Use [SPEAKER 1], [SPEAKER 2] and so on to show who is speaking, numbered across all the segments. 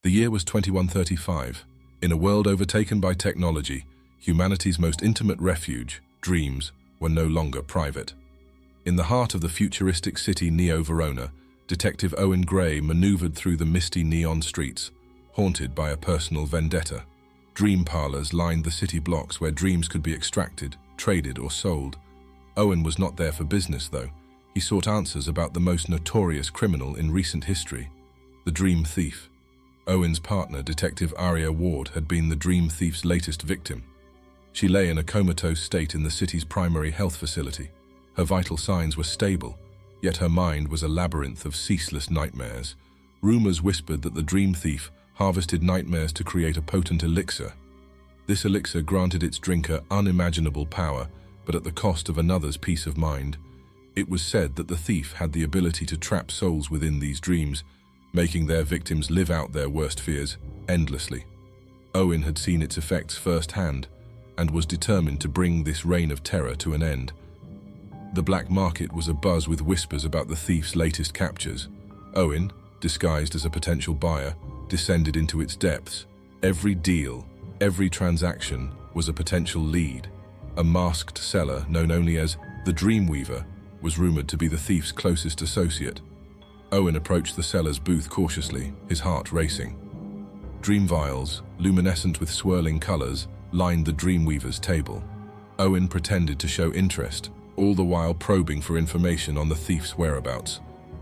[SPEAKER 1] The year was 2135. In a world overtaken by technology, humanity's most intimate refuge, dreams, were no longer private. In the heart of the futuristic city Neo-Verona, Detective Owen Gray maneuvered through the misty neon streets, haunted by a personal vendetta. Dream parlors lined the city blocks where dreams could be extracted, traded, or sold. Owen was not there for business, though. He sought answers about the most notorious criminal in recent history, the Dream Thief. Owen's partner, Detective Aria Ward, had been the Dream Thief's latest victim. She lay in a comatose state in the city's primary health facility. Her vital signs were stable, yet her mind was a labyrinth of ceaseless nightmares. Rumors whispered that the Dream Thief harvested nightmares to create a potent elixir. This elixir granted its drinker unimaginable power, but at the cost of another's peace of mind. It was said that the thief had the ability to trap souls within these dreams, making their victims live out their worst fears endlessly. Owen had seen its effects firsthand and was determined to bring this reign of terror to an end. The black market was abuzz with whispers about the thief's latest captures. Owen, disguised as a potential buyer, descended into its depths. Every deal, every transaction was a potential lead. A masked seller, known only as the Dreamweaver, was rumored to be the thief's closest associate. Owen approached the seller's booth cautiously, his heart racing. Dream vials, luminescent with swirling colors, lined the Dreamweaver's table. Owen pretended to show interest, all the while probing for information on the thief's whereabouts.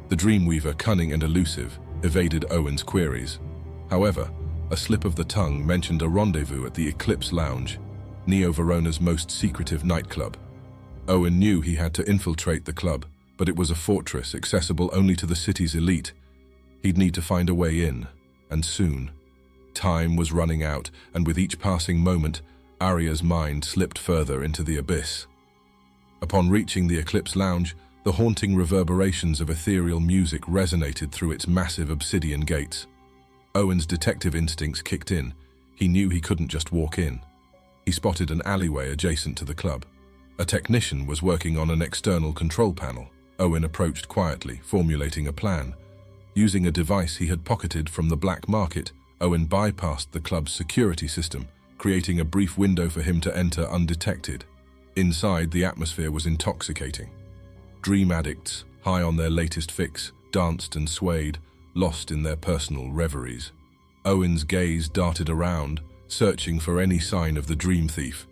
[SPEAKER 1] The Dreamweaver, cunning and elusive, evaded Owen's queries. However, a slip of the tongue mentioned a rendezvous at the Eclipse Lounge, Neo-Verona's most secretive nightclub. Owen knew he had to infiltrate the club, but it was a fortress accessible only to the city's elite. He'd need to find a way in, and soon. Time was running out, and with each passing moment, Aria's mind slipped further into the abyss. Upon reaching the Eclipse Lounge, the haunting reverberations of ethereal music resonated through its massive obsidian gates. Owen's detective instincts kicked in. He knew he couldn't just walk in. He spotted an alleyway adjacent to the club. A technician was working on an external control panel. Owen approached quietly, formulating a plan. Using a device he had pocketed from the black market, Owen bypassed the club's security system, creating a brief window for him to enter undetected. Inside, the atmosphere was intoxicating. Dream addicts, high on their latest fix, danced and swayed, lost in their personal reveries. Owen's gaze darted around, searching for any sign of the Dream Thief.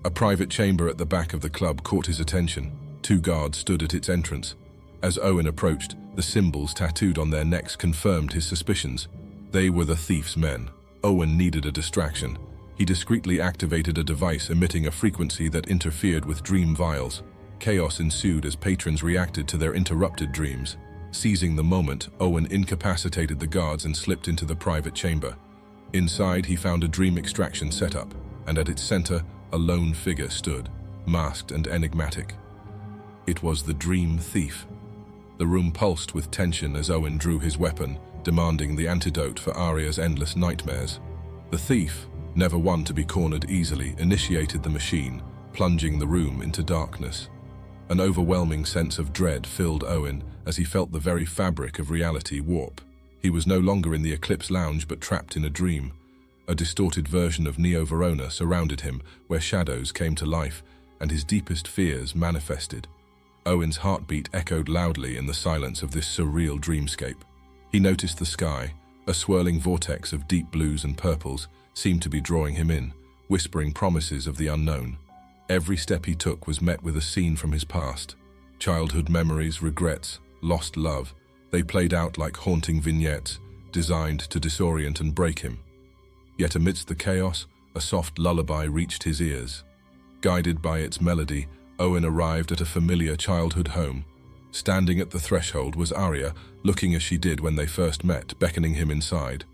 [SPEAKER 1] A private chamber at the back of the club caught his attention. 2 guards stood at its entrance. As Owen approached, the symbols tattooed on their necks confirmed his suspicions. They were the thief's men. Owen needed a distraction. He discreetly activated a device emitting a frequency that interfered with dream vials. Chaos ensued as patrons reacted to their interrupted dreams. Seizing the moment, Owen incapacitated the guards and slipped into the private chamber. Inside, he found a dream extraction setup, and at its center, a lone figure stood, masked and enigmatic. It was the Dream Thief. The room pulsed with tension as Owen drew his weapon, demanding the antidote for Aria's endless nightmares. The thief, never one to be cornered easily, initiated the machine, plunging the room into darkness. An overwhelming sense of dread filled Owen as he felt the very fabric of reality warp. He was no longer in the Eclipse Lounge but trapped in a dream. A distorted version of Neo-Verona surrounded him, where shadows came to life and his deepest fears manifested. Owen's heartbeat echoed loudly in the silence of this surreal dreamscape. He noticed the sky, a swirling vortex of deep blues and purples, seemed to be drawing him in, whispering promises of the unknown. Every step he took was met with a scene from his past. Childhood memories, regrets, lost love. They played out like haunting vignettes, designed to disorient and break him. Yet amidst the chaos, a soft lullaby reached his ears. Guided by its melody, Owen arrived at a familiar childhood home. Standing at the threshold was Aria, looking as she did when they first met, beckoning him inside.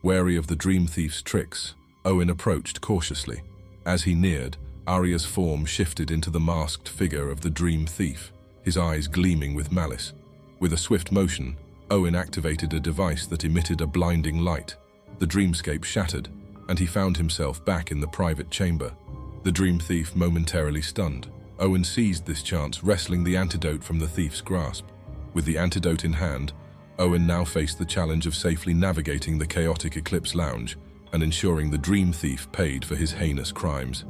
[SPEAKER 1] Wary of the Dream Thief's tricks, Owen approached cautiously. As he neared, Aria's form shifted into the masked figure of the Dream Thief, his eyes gleaming with malice. With a swift motion, Owen activated a device that emitted a blinding light. The dreamscape shattered, and he found himself back in the private chamber. The Dream Thief momentarily stunned. Owen seized this chance, wresting the antidote from the thief's grasp. With the antidote in hand, Owen now faced the challenge of safely navigating the chaotic Eclipse Lounge and ensuring the dream thief paid for his heinous crimes.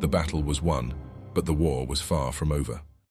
[SPEAKER 1] The battle was won, but the war was far from over.